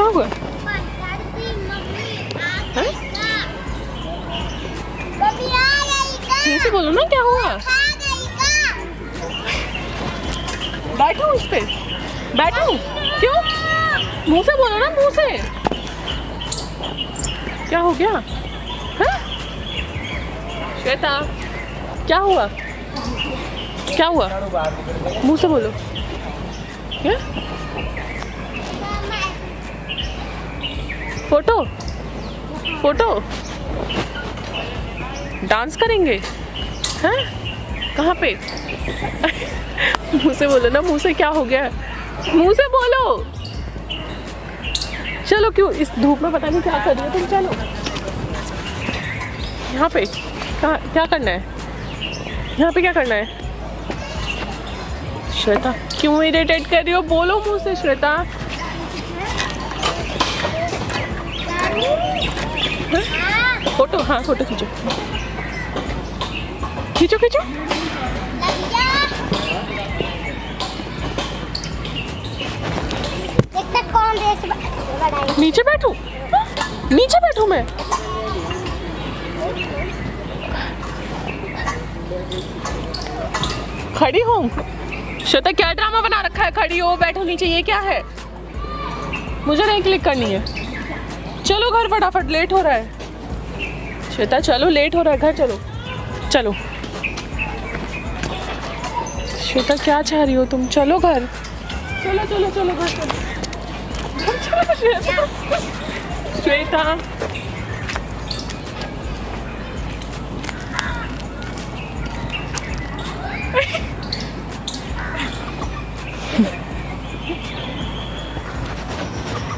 हुआ? फिर से बोलो ना, क्या हुआ? बैठो उस पे, बैठो। क्यों? मुंह से बोलो ना, मुंह से। क्या हो गया? हाँ? श्वेता, क्या हुआ? क्या हुआ? मुंह से बोलो। क्या? फोटो? फोटो? डांस करेंगे? हैं? कहाँ पे? मुंह से बोलो ना, मुंह से। क्या हो गया? मुंह से बोलो। चलो, क्यों इस धूप में पता नहीं क्या कर रही हो तुम। चलो यहाँ पे क्या करना है? यहाँ पे क्या करना है? श्वेता, क्यों इरिटेट कर रही हो? बोलो मुंह से श्वेता। फोटो? हाँ, फोटो खींचो, खींचो खींचो। नीचे बैठूं? नीचे बैठूं मैं? खड़ी हूँ? श्वेता, क्या ड्रामा बना रखा है? खड़ी हो, बैठो नीचे, ये क्या है? मुझे नहीं क्लिक करनी है। चलो घर फटाफट, लेट हो रहा है। श्वेता चलो, लेट हो रहा है, घर चलो। चलो श्वेता, क्या चाह रही हो तुम? चलो घर, चलो चलो चलो घर चलो, चलो श्वेता। श्वेता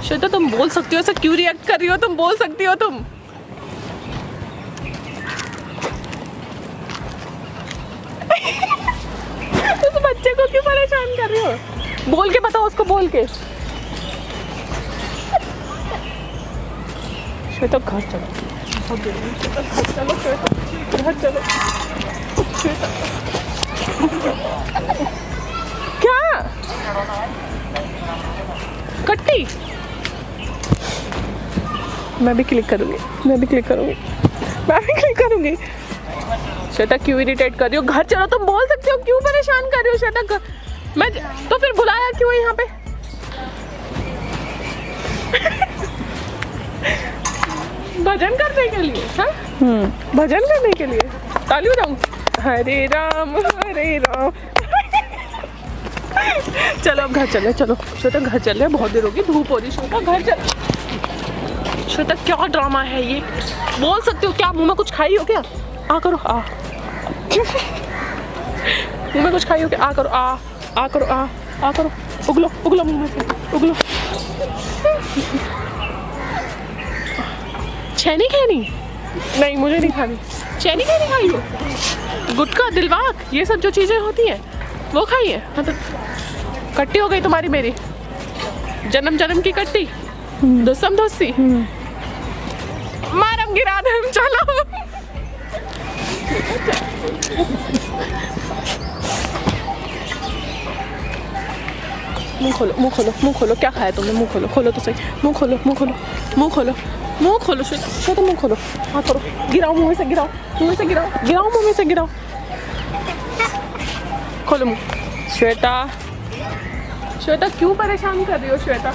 श्वेता, तुम बोल सकती हो, ऐसा क्यों रिएक्ट कर रही हो? तुम बोल सकती हो तुम। उस बच्चे को क्यों परेशान कर रही हो? बोल के बताओ उसको, बोल के। श्वेता घर चलो, घर चलो श्वेता, घर चलो श्वेता। क्या कट्टी? मैं भी क्लिक करूंगी, मैं भी क्लिक करूंगी, मैं भी क्लिक करूंगी। श्वेता, क्यों इरिटेट कर रही हो? घर चलो, तुम बोल सकते हो, क्यों परेशान कर रही हो श्वेता? मैं तो फिर बुलाया क्यों यहाँ पे? भजन करने के लिए? हाँ, भजन करने के लिए ताली बजाऊं? हरे राम हरे राम। चलो अब घर चले, चलो श्वेता घर चले, बहुत देर होगी, धूप हो रही। श्वेता घर चल। श्वेता, क्या ड्रामा है ये? बोल सकते हो क्या? मुंह में कुछ खाई हो क्या? आ करो, आ। मुंह में कुछ खाई हो क्या? आ करो, आ करो, आ करो। उगलो उगलो, मुंह में से उगलो। छैनी खानी? नहीं, मुझे नहीं खानी। छैनी खानी खाई हो? गुटखा, दिलवाक, ये सब जो चीजें होती हैं वो खाई है? हाँ, तो कट्टी हो गई तुम्हारी मेरी, जन्म जन्म की कट्टी, दोस्तम दोस्ती। मारम गिरा दे, चलो। मुंह खोलो, मुंह खोलो, मुंह खोलो। क्या खाया तुमने? मुंह खोलो, खोलो तो सही। मुंह खोलो, मुंह खोलो, मुंह खोलो, मुंह खोलो। श्वेता मुंह खोलो, हाँ करो। गिराओ मुंह में से, गिराओ मुंह में से, गिराओ, गिराओ मुंह में से, गिराओ। खोलो मुंह। श्वेता, श्वेता क्यों परेशान कर रही हो श्वेता?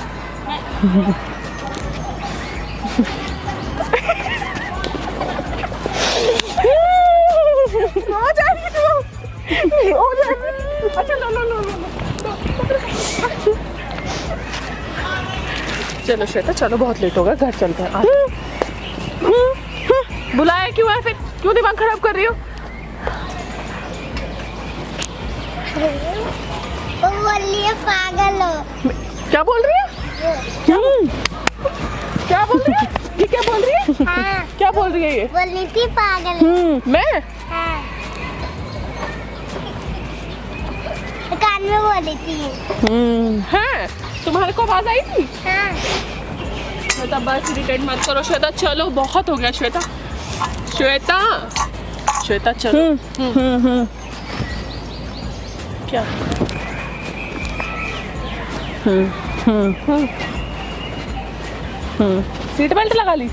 हो जाएगी तू, हो जाएगी। अच्छा लो लो लो लो। चलो श्वेता, चलो बहुत लेट होगा, घर चलते हैं। बुलाया क्यों है फिर? क्यों दिमाग खराब कर रही हो? वो बोल रही है पागल हो। क्या बोल रही है? क्या बोल रही है? ये क्या बोल रही है? हाँ। क्या बोल रही है ये? बोल रही थी पागल है। मैं? हाँ। कान में बोल रही थी। है? तुम्हारे को आवाज आई थी? हाँ। श्वेता बस इरिटेट मत करो श्वेता, चलो बहुत हो गया श्वेता। श्वेता, श्वेता चलो। क्या? सीट बेल्ट लगा ली।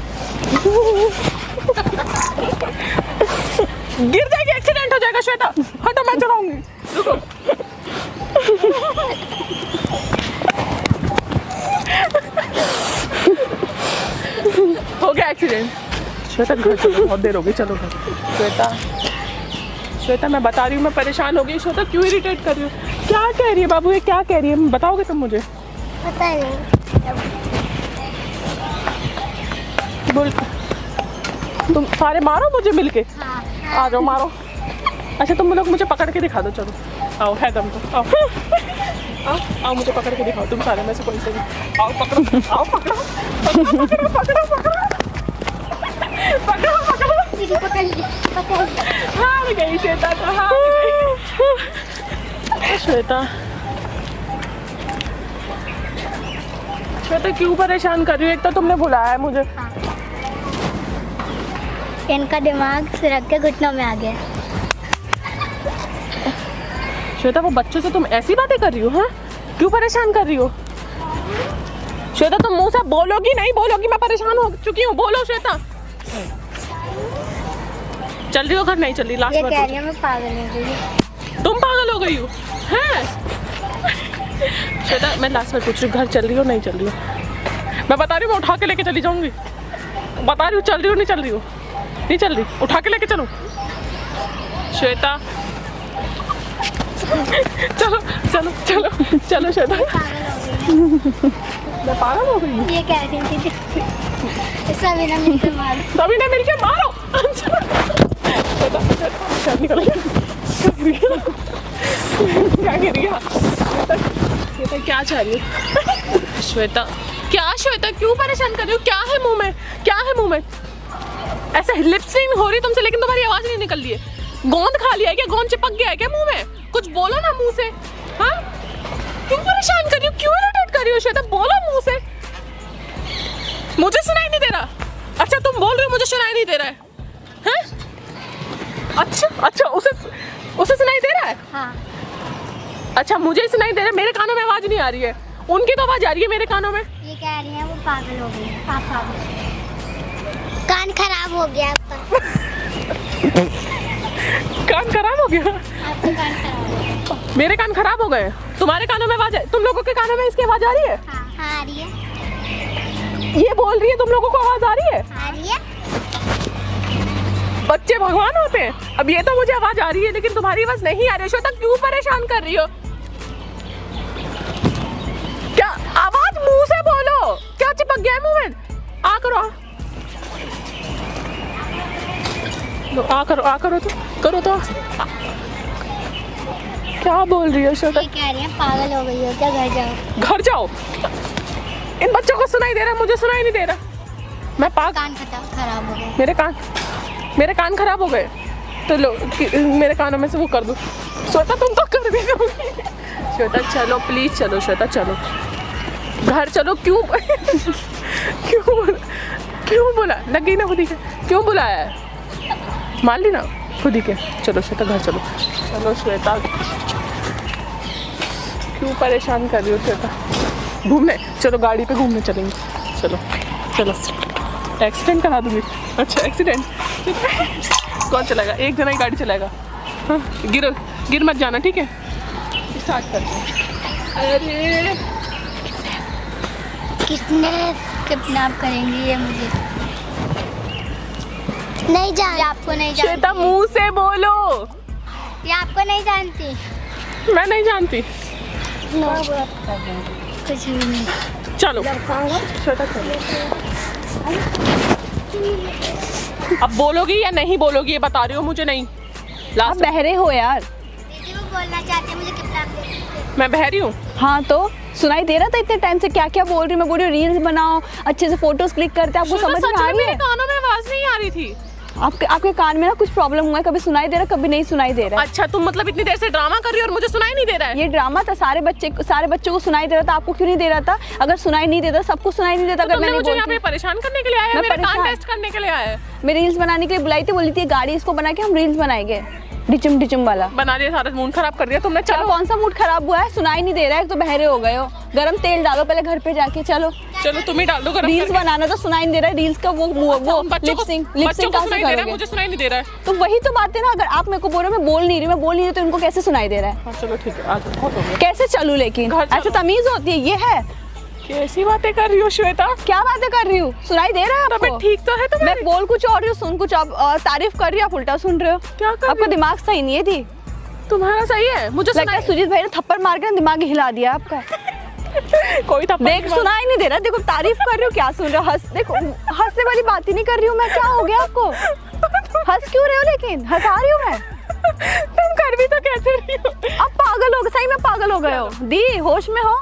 गिर जाएगी, एक्सीडेंट हो जाएगा श्वेता। हटो, मैं चलाऊंगी, रुको। हो गया एक्सीडेंट। श्वेता घर चलो, बहुत देर हो गई, चलो घर। श्वेता मैं बता रही हूँ, मैं परेशान हो गई। श्वेता क्यों इरिटेट कर रही हो? क्या कह रही है बाबू, ये क्या कह रही है? बताओगे तुम मुझे? पता नहीं। बोल, तुम सारे मारो मुझे मिलके। हाँ। आ जाओ, मारो। अच्छा तुम लोग मुझे पकड़ के दिखा दो, चलो आओ, है दम तो आओ। आओ आओ, मुझे पकड़ के दिखाओ, तुम सारे में से कोई से भी। आओ पकड़ो, आओ पकड़ो, पकड़ो पकड़ो पकड़ो पकड़ो पकड़ो। पकड़ ली। हार गई श्वेता, तो हार गई। श्वेता क्यों परेशान कर रही हो? एक तो तुमने बुलाया है मुझे। हाँ। इनका दिमाग सिरक के घुटनों में आ गया। श्वेता वो बच्चों से तुम ऐसी बातें कर रही हो? हाँ, क्यों परेशान कर रही हो? श्वेता तुम मुंह से बोलोगी नहीं? बोलोगी मैं परेशान हो चुकी हूँ, बोलो श्वेता। चल रही हो घर? नहीं चल रही, लास्ट ये बार कह रही है मैं पागल हो गई। तुम पागल हो गई हो? हैं? श्वेता मैं लास्ट बार पूछ रही हूँ, घर चल रही हो नहीं चल रही हो? मैं बता रही हूँ, मैं उठा के लेके चली जाऊंगी। बता रही हूँ, चल रही हो नहीं चल रही हो? नहीं चल रही, उठा के लेके चलो श्वेता। चलो चलो चलो चलो श्वेता। मैं पागल हो गई हूँ? ये कह रही थी सभी ने मिलकर मारो। सभी ने मिलके मारो। श्वेता क्या निकल गया? क्या गिर गया? श्वेता क्या चाह रही है? श्वेता क्या? श्वेता क्यों परेशान कर रही हो? क्या है मुंह में? क्या है मुंह में? ऐसे लिप्स नहीं हो रही तुमसे, लेकिन तुम्हारी आवाज नहीं निकल रही है। गोंद खा लिया है क्या? गोंद चिपक गया है क्या मुंह में? कुछ बोलो ना मुंह से। हाँ, क्यों परेशान कर रही हो? क्यों इरिटेट कर रही हो श्वेता? बोलो मुंह से। मुझे सुनाई नहीं दे रहा? अच्छा तुम बोल रही हो मुझे सुनाई नहीं दे रहा है? हैं? अच्छा अच्छा, उसे सुनाई दे रहा है? हाँ। अच्छा मुझे सुनाई दे रहा है, मेरे कानों में आवाज नहीं आ रही है। उनकी तो आवाज आ रही है मेरे कानों में। ये कह रही है वो पागल हो गई। आप पागल, कान खराब हो गया आपका। कान खराब हो गया? आपका कान खराब हो गया। मेरे कान खराब हो गए? तुम्हारे कानों में आवाज है? तुम लोगों के कानों में इसकी आवाज आ रही है? हाँ हाँ आ रही है। ये बोल रही है तुम लोगों को आवाज आ रही है? आ रही है। बच्चे भगवान होते हैं। अब ये तो मुझे आवाज आ रही है, लेकिन तुम्हारी आवाज नहीं आ रही है। श्वेता क्यों परेशान कर रही हो? क्या आवाज मुंह से बोलो। क्या चिपक गया है मुंह में? आ करो, आ करो, आ करो तो करो तो। क्या बोल रही है श्वेता? ये कह रही है पागल हो गई हो क्या? घर जाओ। घर जाओ? इन बच्चों को सुनाई दे रहा है, मुझे सुनाई नहीं दे रहा। मैं पागल? कान खराब हो गए। मेरे कान खराब हो गए तो लो मेरे कानों में से वो कर दो। श्वेता तुम तो कर भी दोगी। श्वेता चलो प्लीज, चलो श्वेता चलो घर चलो। क्यों क्यों बोला? लग गई ना खुदी के? क्यों बुलाया है? मान ली ना खुदी के। चलो श्वेता घर चलो। चलो श्वेता, क्यों परेशान कर रही हो श्वेता? घूमने चलो, गाड़ी पे घूमने चलेंगे। चलो चलो। एक्सीडेंट करा दूंगी? अच्छा एक्सीडेंट कौन चलाएगा? एक जना ही गाड़ी चलाएगा। हाँ, गिर मत जाना, ठीक है? स्टार्ट करते हैं। अरे कितने किडनैप करेंगी ये मुझे? नहीं जानती। आपको नहीं जानती? श्वेता मुंह से बोलो। ये आपको नहीं जानती? मैं नहीं जानती। कुछ भी नहीं। चलो श्वेता चलो। अब बोलोगी या नहीं बोलोगी ये बता रही हो मुझे? नहीं आप बहरे हो यार। दीदी वो बोलना चाहते हैं मुझे किडनैप करेंगे। मैं बहरी हूँ? हाँ तो सुनाई दे रहा था इतने टाइम से क्या क्या बोल रही हूँ। मैं बोल रही हूँ रील्स बनाओ, अच्छे से फोटोज क्लिक करते। आपको समझ में आ रही मेरे है? कानों में आवाज नहीं आ रही थी। आपके कान में ना कुछ प्रॉब्लम हुआ है, कभी सुनाई दे रहा कभी नहीं सुनाई दे रहा है। अच्छा तुम मतलब इतनी देर से ड्रामा कर रही हो और मुझे सुनाई नहीं दे रहा है? ये ड्रामा था, सारे बच्चों को सुनाई दे रहा था, आपको क्यों नहीं दे रहा था? अगर सुनाई नहीं देता सबको सुनाई नहीं देता। तो अगर मैं नहीं मुझे यहाँ बोलती। पे परेशान करने के लिए आया है? मैं मेरे कान परेशान- टेस्ट करने के लिए आया है? मैं रील्स बनाने के लिए बुलाई थी, बोली थी गाड़ी इसको बना के हम रील्स बनाएंगे। डिचम डिचम वाला बना दिया, सारा मूड खराब कर दिया तुमने। चलो, चलो कौन सा मूड खराब हुआ है? सुनाई नहीं दे रहा है, एक तो बहरे हो गए हो। गरम तेल डालो पहले घर पे जाके। चलो चलो तुम ही डाल दो गरम रील्स करके। बनाना तो सुनाई नहीं दे रहा है, रील्स का वो बच्चों को लिपसिंग कहाँ से सुनाई दे रहा है, करोगे? मुझे सुनाई नहीं दे रहा है। तो वही तो बात है ना, अगर आप मेरे को बोल रहे हो मैं बोल नहीं रही तो इनको कैसे सुनाई दे रहा है? हाँ चलो ठीक है, आज बहुत हो गया। कैसे चलूं? लेकिन घर चलो। ऐसे तमीज होती है? ये है कैसी बातें कर रही हो श्वेता? क्या बातें कर रही हूँ? सुनाई दे रहा है तबीयत आपको? ठीक तो है मैं तुम्हारी? बोल कुछ और रही हूँ, सुन कुछ। आप तारीफ कर रही हो, आप उल्टा सुन रहे हो। क्या कर रही आपको हो? दिमाग सही नहीं है दी? तुम्हारा सही है, मुझे लगता सुनाई है सुजीत भाई ने थप्पड़ मार के ना दिमाग ही हिला दिया आपका। कोई थप्पड़ देख नहीं सुनाई नहीं दे रहा। देखो तारीफ कर रही हूँ, क्या सुन रहे हो? देखो हंसने वाली बात ही नहीं कर रही हूँ मैं। क्या हो गया आपको? हंस क्यों रहे हो? लेकिन हंसा रही हूँ मैं। तुम कर भी तो कैसे रही हो? अब पागल हो गए, सही में पागल हो गए हो दी। होश में हो?